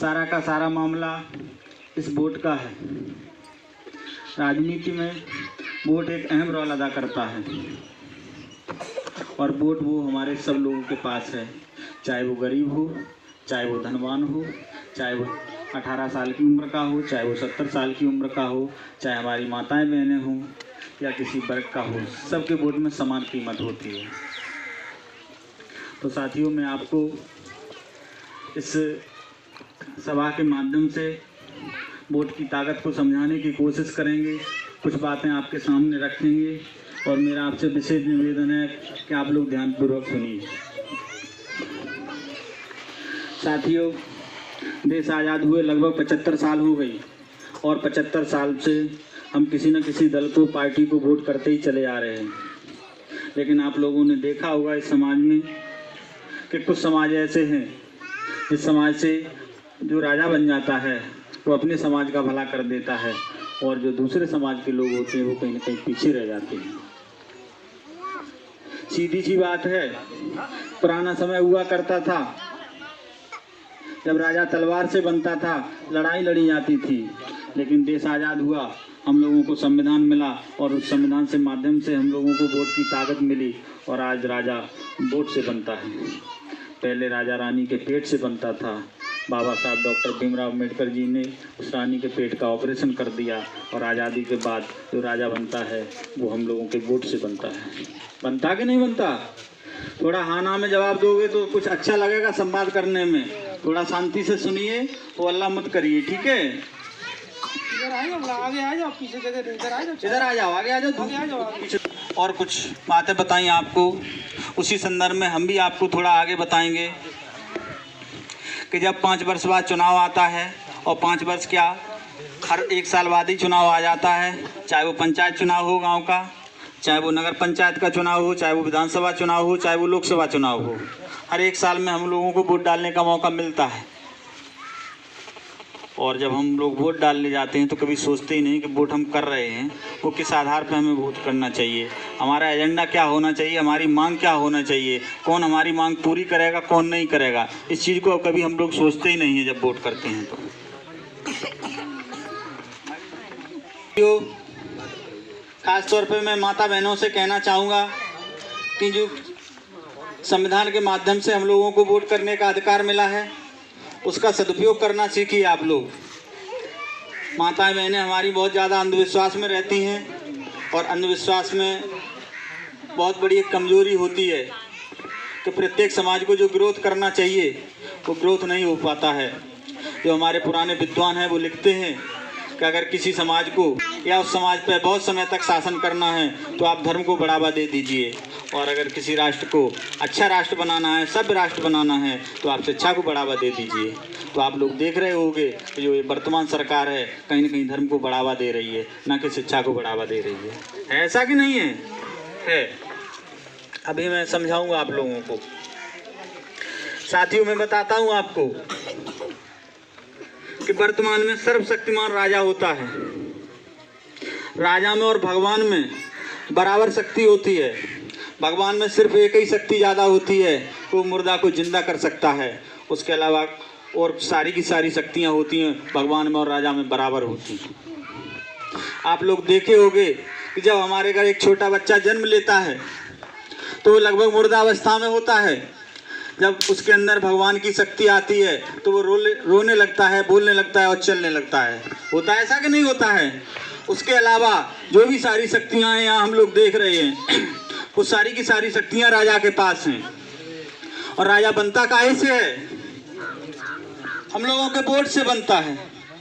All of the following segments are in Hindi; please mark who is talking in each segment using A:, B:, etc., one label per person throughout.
A: सारा का सारा मामला इस वोट का है। राजनीति में वोट एक अहम रोल अदा करता है और वोट वो हमारे सब लोगों के पास है, चाहे वो गरीब हो, चाहे वो धनवान हो, चाहे वो 18 साल की उम्र का हो, चाहे वो 70 साल की उम्र का हो, चाहे हमारी माताएं बहनें हों या किसी वर्ग का हो, सबके वोट में समान कीमत होती है। तो साथियों, मैं आपको इस सभा के माध्यम से वोट की ताकत को समझाने की कोशिश करेंगे, कुछ बातें आपके सामने रखेंगे और मेरा आपसे विशेष निवेदन है कि आप लोग ध्यानपूर्वक सुनिए। साथियों, देश आज़ाद हुए लगभग 75 साल हो गई और 75 साल से हम किसी न किसी दल को, पार्टी को वोट करते ही चले आ रहे हैं। लेकिन आप लोगों ने देखा होगा इस समाज में कि कुछ समाज ऐसे हैं, इस समाज से जो राजा बन जाता है वो अपने समाज का भला कर देता है और जो दूसरे समाज के लोग होते हैं वो कहीं ना कहीं पीछे रह जाते हैं। सीधी सी बात है, पुराना समय हुआ करता था जब राजा तलवार से बनता था, लड़ाई लड़ी जाती थी। लेकिन देश आज़ाद हुआ, हम लोगों को संविधान मिला और उस संविधान से माध्यम से हम लोगों को वोट की ताकत मिली और आज राजा वोट से बनता है। पहले राजा रानी के पेट से बनता था। बाबा साहब डॉक्टर भीमराव अम्बेडकर जी ने उस रानी के पेट का ऑपरेशन कर दिया और आज़ादी के बाद जो राजा बनता है वो हम लोगों के वोट से बनता है। बनता कि नहीं बनता? थोड़ा हाँ ना में जवाब दोगे तो कुछ अच्छा लगेगा संवाद करने में। थोड़ा शांति से सुनिए, तो अल्लाह मत करिए, ठीक है?
B: आगे आ जाओ, पीछे जगह इधर आ जाओ,
A: इधर आ जाओ, आगे आ जाओ,
B: आगे आ जाओ,
A: पीछे। और कुछ बातें बताई आपको, उसी संदर्भ में हम भी आपको थोड़ा आगे बताएंगे कि जब 5 वर्ष बाद चुनाव आता है और 5 वर्ष क्या, हर 1 साल बाद ही चुनाव आ जाता है, चाहे वो पंचायत चुनाव हो गांव का, चाहे वो नगर पंचायत का चुनाव हो, चाहे वो विधानसभा चुनाव हो, चाहे वो लोकसभा चुनाव हो। हर 1 साल में हम लोगों को वोट डालने का मौका मिलता है और जब हम लोग वोट डालने जाते हैं तो कभी सोचते ही नहीं कि वोट हम कर रहे हैं वो किस आधार पर हमें वोट करना चाहिए, हमारा एजेंडा क्या होना चाहिए, हमारी मांग क्या होना चाहिए, कौन हमारी मांग पूरी करेगा, कौन नहीं करेगा। इस चीज़ को कभी हम लोग सोचते ही नहीं हैं जब वोट करते हैं। तो खास तौर पे मैं माता बहनों से कहना चाहूँगा कि जो संविधान के माध्यम से हम लोगों को वोट करने का अधिकार मिला है उसका सदुपयोग करना सीखिए आप लोग। माताएं बहनें हमारी बहुत ज़्यादा अंधविश्वास में रहती हैं और अंधविश्वास में बहुत बड़ी एक कमजोरी होती है कि प्रत्येक समाज को जो ग्रोथ करना चाहिए वो ग्रोथ नहीं हो पाता है। जो हमारे पुराने विद्वान हैं वो लिखते हैं कि अगर किसी समाज को या उस समाज पर बहुत समय तक शासन करना है तो आप धर्म को बढ़ावा दे दीजिए, और अगर किसी राष्ट्र को अच्छा राष्ट्र बनाना है, सभ्य राष्ट्र बनाना है, तो आप शिक्षा को बढ़ावा दे दीजिए। तो आप लोग देख रहे होंगे कि जो ये वर्तमान सरकार है कहीं ना कहीं धर्म को बढ़ावा दे रही है, ना कि शिक्षा को बढ़ावा दे रही है। ऐसा कि नहीं है? है। अभी मैं समझाऊंगा आप लोगों को। साथियों, मैं बताता हूँ आपको कि वर्तमान में सर्वशक्तिमान राजा होता है। राजा में और भगवान में बराबर शक्ति होती है। भगवान में सिर्फ एक ही शक्ति ज़्यादा होती है, वो मुर्दा को जिंदा कर सकता है। उसके अलावा और सारी की सारी शक्तियाँ होती हैं भगवान में और राजा में बराबर होती हैं। आप लोग देखे होंगे कि जब हमारे घर एक छोटा बच्चा जन्म लेता है तो वो लगभग मुर्दा अवस्था में होता है। जब उसके अंदर भगवान की शक्ति आती है तो वो रोने लगता है, बोलने लगता है और चलने लगता है। होता है ऐसा कि नहीं होता है? उसके अलावा जो भी सारी शक्तियाँ हैं यहाँ हम लोग देख रहे हैं वो सारी की सारी शक्तियाँ राजा के पास हैं। और राजा बनता काहे से है? हम लोगों के वोट से बनता है।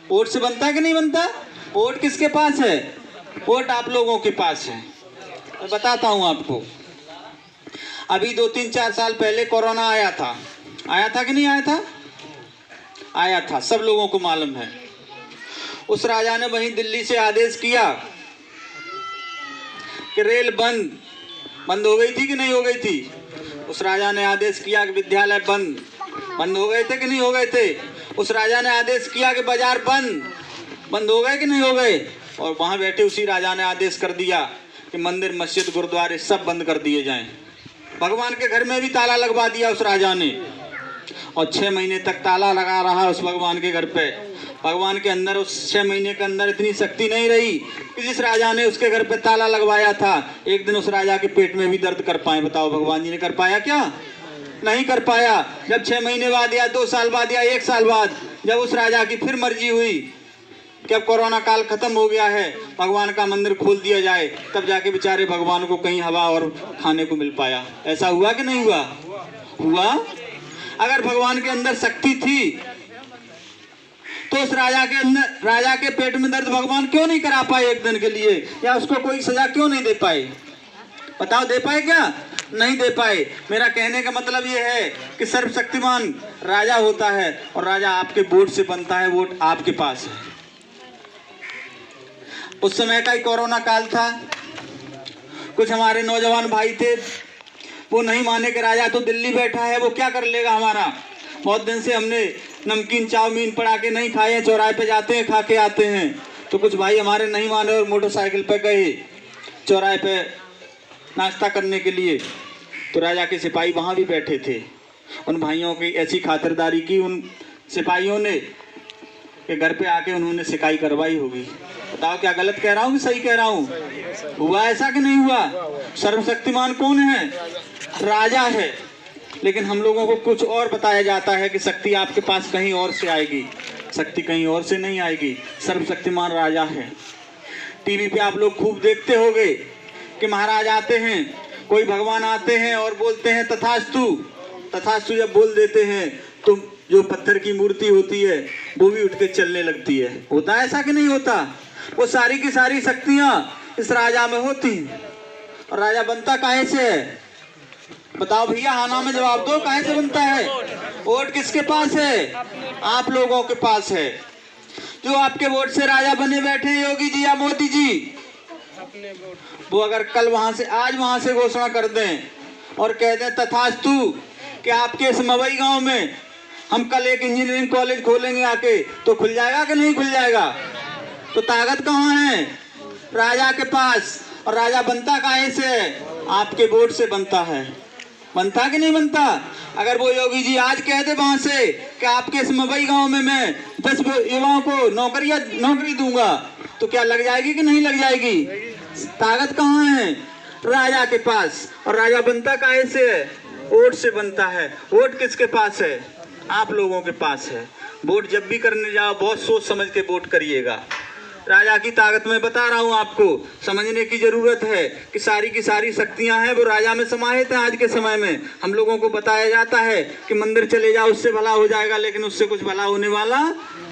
A: वोट से बनता है कि नहीं बनता? वोट किसके पास है? वोट आप लोगों के पास है। मैं बताता हूँ आपको। अभी 2-3-4 साल पहले कोरोना आया था कि नहीं आया था? आया था, सब लोगों को मालूम है। उस राजा ने वहीं दिल्ली से आदेश किया कि रेल बंद हो गई थी कि नहीं हो गई थी? उस राजा ने आदेश किया कि विद्यालय बंद हो गए थे कि नहीं हो गए थे? उस राजा ने आदेश किया कि बाजार बंद हो गए कि नहीं हो गए? और वहाँ बैठे उसी राजा ने आदेश कर दिया कि मंदिर, मस्जिद, गुरुद्वारे सब बंद कर दिए जाएं। भगवान के घर में भी ताला लगवा दिया उस राजा ने। और 6 महीने तक ताला लगा रहा उस भगवान के घर पे। भगवान के अंदर उस 6 महीने के अंदर इतनी शक्ति नहीं रही कि जिस राजा ने उसके घर पे ताला लगवाया था एक दिन उस राजा के पेट में भी दर्द कर पाए। बताओ भगवान जी ने कर पाया क्या? नहीं कर पाया। जब 6 महीने बाद या 2 साल बाद या 1 साल बाद जब उस राजा की फिर मर्जी हुई कि अब कोरोना काल खत्म हो गया है, भगवान का मंदिर खोल दिया जाए, तब जाके बेचारे भगवान को कहीं हवा और खाने को मिल पाया। ऐसा हुआ कि नहीं हुआ? हुआ। अगर भगवान के अंदर शक्ति थी तो उस राजा के पेट में दर्द भगवान क्यों नहीं करा पाए एक दिन के लिए, या उसको कोई सजा क्यों नहीं दे पाए? बताओ, दे पाए क्या? नहीं दे पाए। मेरा कहने का मतलब ये है कि सर्वशक्तिमान राजा होता है और राजा आपके वोट से बनता है, वोट आपके पास है। उस समय का ही कोरोना काल था। कुछ हमारे नौजवान भाई थे, वो नहीं माने कि राजा तो दिल्ली बैठा है, वो क्या कर लेगा हमारा। बहुत दिन से हमने नमकीन चाउमीन पड़ा के नहीं खाए, चौराहे पे जाते हैं खा के आते हैं। तो कुछ भाई हमारे नहीं माने और मोटरसाइकिल पे गए चौराहे पे नाश्ता करने के लिए। तो राजा के सिपाही वहाँ भी बैठे थे। उन भाइयों की ऐसी खातिरदारी की उन सिपाहियों ने कि घर पे आके उन्होंने सिकाई करवाई होगी। बताओ, क्या गलत कह रहा हूँ कि सही कह रहा हूँ? हुआ ऐसा कि नहीं हुआ? सर्वशक्तिमान कौन है? राजा है। लेकिन हम लोगों को कुछ और बताया जाता है कि शक्ति आपके पास कहीं और से आएगी। शक्ति कहीं और से नहीं आएगी, सर्वशक्तिमान राजा है। टीवी पे आप लोग खूब देखते होंगे कि महाराज आते हैं, कोई भगवान आते हैं और बोलते हैं तथास्तु। तथास्तु जब बोल देते हैं तो जो पत्थर की मूर्ति होती है वो भी उठ के चलने लगती है। होता है ऐसा कि नहीं होता? वो सारी की सारी शक्तियां इस राजा में होती हैं। और राजा बनता काहे से है? बताओ भैया, हाँ ना में जवाब दो। काहे से बनता है? वोट किसके पास है? आप लोगों के पास है। जो आपके वोट से राजा बने बैठे हैं, योगी जी या मोदी जी, वो अगर कल आज वहां से घोषणा कर दें और कह दें तथास्तु कि आपके इस मवई गांव में हम कल एक इंजीनियरिंग कॉलेज खोलेंगे आके, तो खुल जाएगा कि नहीं खुल जाएगा? तो ताकत कहाँ है? राजा के पास। और राजा बनता काहे से है? आपके वोट से बनता है। बनता कि नहीं बनता? अगर वो योगी जी आज कह दे वहां से कि आपके इस मवई गांव में मैं 10 युवाओं को नौकरी दूंगा, तो क्या लग जाएगी कि नहीं लग जाएगी? ताकत कहाँ है? राजा के पास। और राजा बनता काहे से है? वोट से बनता है। वोट किसके पास है? आप लोगों के पास है। वोट जब भी करने जाओ बहुत सोच समझ के वोट करिएगा। राजा की ताकत मैं बता रहा हूँ आपको, समझने की जरूरत है कि सारी की सारी शक्तियां हैं वो राजा में समाहित हैं। आज के समय में हम लोगों को बताया जाता है कि मंदिर चले जाओ उससे भला हो जाएगा, लेकिन उससे कुछ भला होने वाला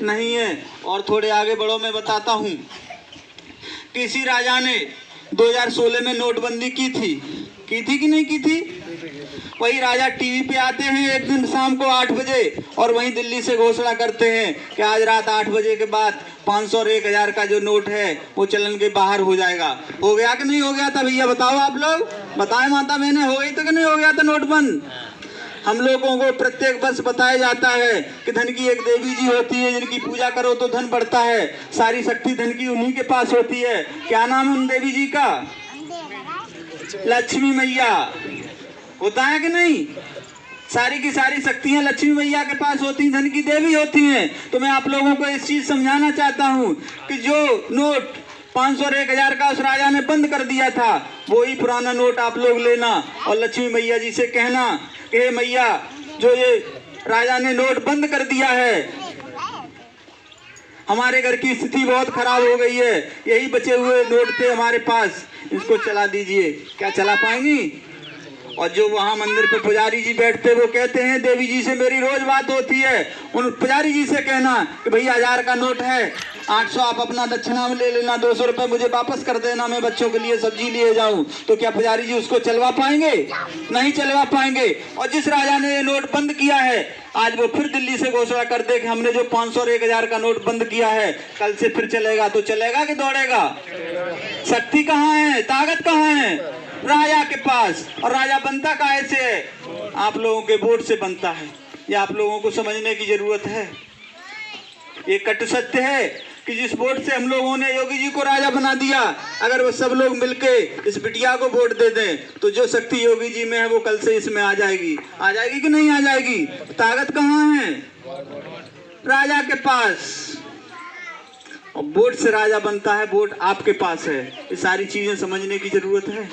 A: नहीं है। और थोड़े आगे बढ़ो, मैं बताता हूँ कि इसी राजा ने 2016 में नोटबंदी की थी कि नहीं की थी? वही राजा टीवी पे आते हैं एक दिन शाम को 8 बजे और वहीं दिल्ली से घोषणा करते हैं कि आज रात 8 बजे के बाद 500 और 1000 का जो नोट है वो चलन के बाहर हो जाएगा। हो गया कि नहीं हो गया था भैया? बताओ आप लोग, बताएं माता बहने, हो गई तो कि नहीं हो गया था नोट बंद? हम लोगों को प्रत्येक वर्ष बताया जाता है कि धन की एक देवी जी होती है जिनकी पूजा करो तो धन बढ़ता है। सारी शक्ति धन की उन्हीं के पास होती है। क्या नाम है उन देवी जी का? लक्ष्मी मैया। होता है कि नहीं? सारी की सारी शक्तियां लक्ष्मी मैया के पास होती हैं, धन की देवी होती हैं। तो मैं आप लोगों को इस चीज समझाना चाहता हूं कि जो नोट 500 और 1000 का उस राजा ने बंद कर दिया था, वो ही पुराना नोट आप लोग लेना और लक्ष्मी मैया जी से कहना कि हे मैया, जो ये राजा ने नोट बंद कर दिया है, हमारे घर की स्थिति बहुत खराब हो गई है, यही बचे हुए नोट थे हमारे पास, इसको चला दीजिए। क्या चला पाएंगी? और जो वहाँ मंदिर पे पुजारी जी बैठते वो कहते हैं देवी जी से मेरी रोज बात होती है, उन पुजारी जी से कहना कि भैया 1000 का नोट है, 800 आप अपना दक्षिणा में ले लेना, 200 रुपये मुझे वापस कर देना, मैं बच्चों के लिए सब्जी लिए जाऊं। तो क्या पुजारी जी उसको चलवा पाएंगे? नहीं चलवा पाएंगे। और जिस राजा ने ये नोट बंद किया है, आज वो फिर दिल्ली से घोषणा कर दे कि हमने जो 500 और 1000 का नोट बंद किया है कल से फिर चलेगा, तो चलेगा कि दौड़ेगा? शक्ति कहाँ है? ताकत कहाँ है? राजा के पास। और राजा बनता काहे से है? आप लोगों के वोट से बनता है। ये आप लोगों को समझने की जरूरत है। ये कटु सत्य है कि जिस वोट से हम लोगों ने योगी जी को राजा बना दिया, अगर वो सब लोग मिलके इस बिटिया को वोट दे दें तो जो शक्ति योगी जी में है वो कल से इसमें आ जाएगी कि नहीं आ जाएगी? ताकत कहाँ है? राजा के पास। और वोट से राजा बनता है, वोट आपके पास है। ये सारी चीजें समझने की जरूरत है।